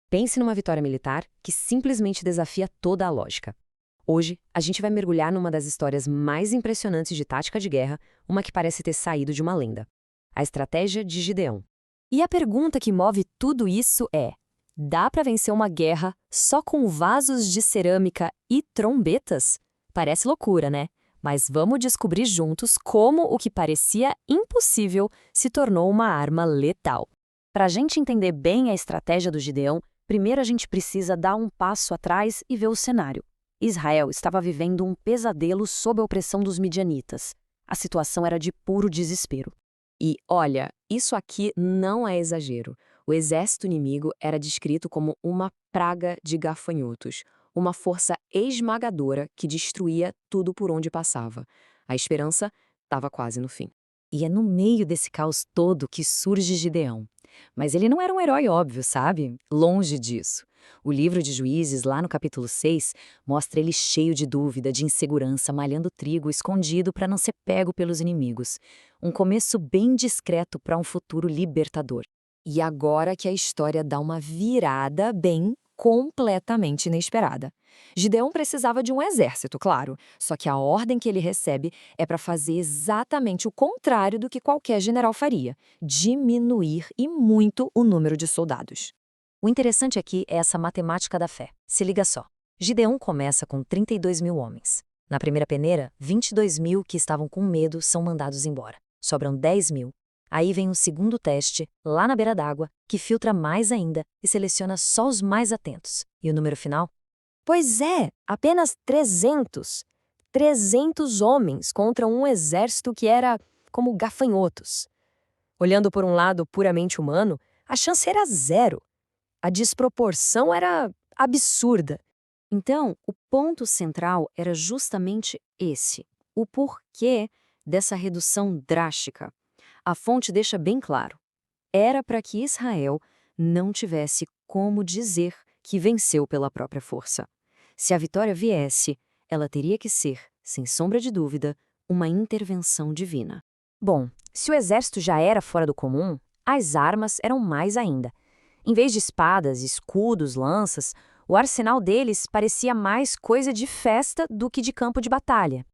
Pense numa vitória militar que simplesmente desafia toda a lógica. Hoje, a gente vai mergulhar numa das histórias mais impressionantes de tática de guerra, uma que parece ter saído de uma lenda. A estratégia de Gideão. E a pergunta que move tudo isso é: dá para vencer uma guerra só com vasos de cerâmica e trombetas? Parece loucura, né? Mas vamos descobrir juntos como o que parecia impossível se tornou uma arma letal. Para a gente entender bem a estratégia do Gideão, primeiro a gente precisa dar um passo atrás e ver o cenário. Israel estava vivendo um pesadelo sob a opressão dos midianitas. A situação era de puro desespero. E, olha, isso aqui não é exagero. O exército inimigo era descrito como uma praga de gafanhotos, uma força esmagadora que destruía tudo por onde passava. A esperança estava quase no fim. E é no meio desse caos todo que surge Gideão. Mas ele não era um herói óbvio, sabe? Longe disso. O livro de Juízes, lá no capítulo 6, mostra ele cheio de dúvida, de insegurança, malhando trigo escondido para não ser pego pelos inimigos. Um começo bem discreto para um futuro libertador. E agora que a história dá uma virada completamente inesperada. Gideão precisava de um exército, claro, só que a ordem que ele recebe é para fazer exatamente o contrário do que qualquer general faria: diminuir e muito o número de soldados. O interessante aqui é essa matemática da fé. Se liga só. Gideão começa com 32 mil homens. Na primeira peneira, 22 mil que estavam com medo são mandados embora. Sobram 10 mil. Aí vem o segundo teste, lá na beira d'água, que filtra mais ainda e seleciona só os mais atentos. E o número final? Pois é, apenas 300. 300 homens contra um exército que era como gafanhotos. Olhando por um lado puramente humano, a chance era zero. A desproporção era absurda. Então, o ponto central era justamente esse: o porquê dessa redução drástica. A fonte deixa bem claro. Era para que Israel não tivesse como dizer que venceu pela própria força. Se a vitória viesse, ela teria que ser, sem sombra de dúvida, uma intervenção divina. Bom, se o exército já era fora do comum, as armas eram mais ainda. Em vez de espadas, escudos, lanças, o arsenal deles parecia mais coisa de festa do que de campo de batalha.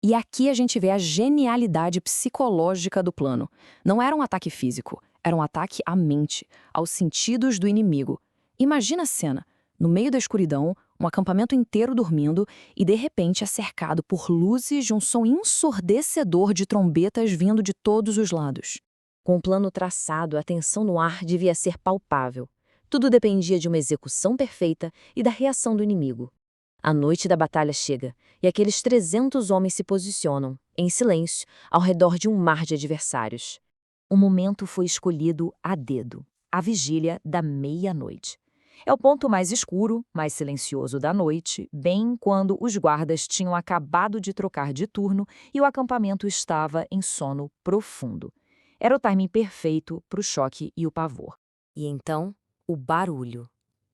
E aqui a gente vê a genialidade psicológica do plano. Não era um ataque físico, era um ataque à mente, aos sentidos do inimigo. Imagina a cena: no meio da escuridão, um acampamento inteiro dormindo e de repente é cercado por luzes de um som ensurdecedor de trombetas vindo de todos os lados. Com o plano traçado, a tensão no ar devia ser palpável. Tudo dependia de uma execução perfeita e da reação do inimigo. A noite da batalha chega e aqueles 300 homens se posicionam, em silêncio, ao redor de um mar de adversários. O momento foi escolhido a dedo, a vigília da meia-noite. É o ponto mais escuro, mais silencioso da noite, bem quando os guardas tinham acabado de trocar de turno e o acampamento estava em sono profundo. Era o timing perfeito para o choque e o pavor. E então, o barulho.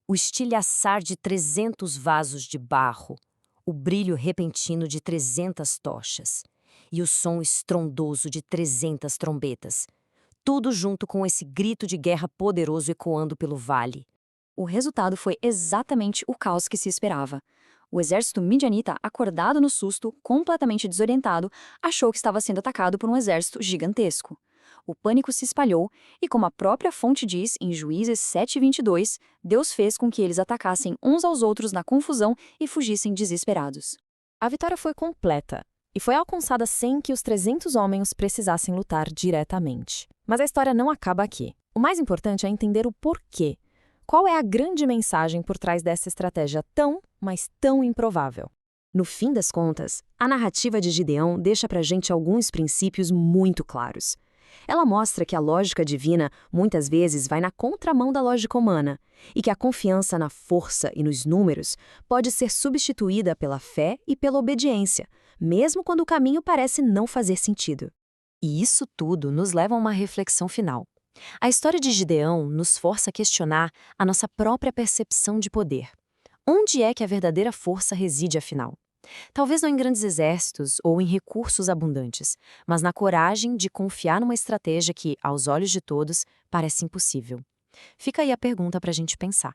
O estilhaçar de 300 vasos de barro, o brilho repentino de 300 tochas e o som estrondoso de 300 trombetas, tudo junto com esse grito de guerra poderoso ecoando pelo vale. O resultado foi exatamente o caos que se esperava. O exército midianita, acordado no susto, completamente desorientado, achou que estava sendo atacado por um exército gigantesco. O pânico se espalhou e, como a própria fonte diz em Juízes 7:22, Deus fez com que eles atacassem uns aos outros na confusão e fugissem desesperados. A vitória foi completa e foi alcançada sem que os 300 homens precisassem lutar diretamente. Mas a história não acaba aqui. O mais importante é entender o porquê. Qual é a grande mensagem por trás dessa estratégia tão, mas tão improvável? No fim das contas, a narrativa de Gideão deixa pra gente alguns princípios muito claros. Ela mostra que a lógica divina muitas vezes vai na contramão da lógica humana e que a confiança na força e nos números pode ser substituída pela fé e pela obediência, mesmo quando o caminho parece não fazer sentido. E isso tudo nos leva a uma reflexão final. A história de Gideão nos força a questionar a nossa própria percepção de poder. Onde é que a verdadeira força reside, afinal? Talvez não em grandes exércitos ou em recursos abundantes, mas na coragem de confiar numa estratégia que, aos olhos de todos, parece impossível. Fica aí a pergunta para a gente pensar.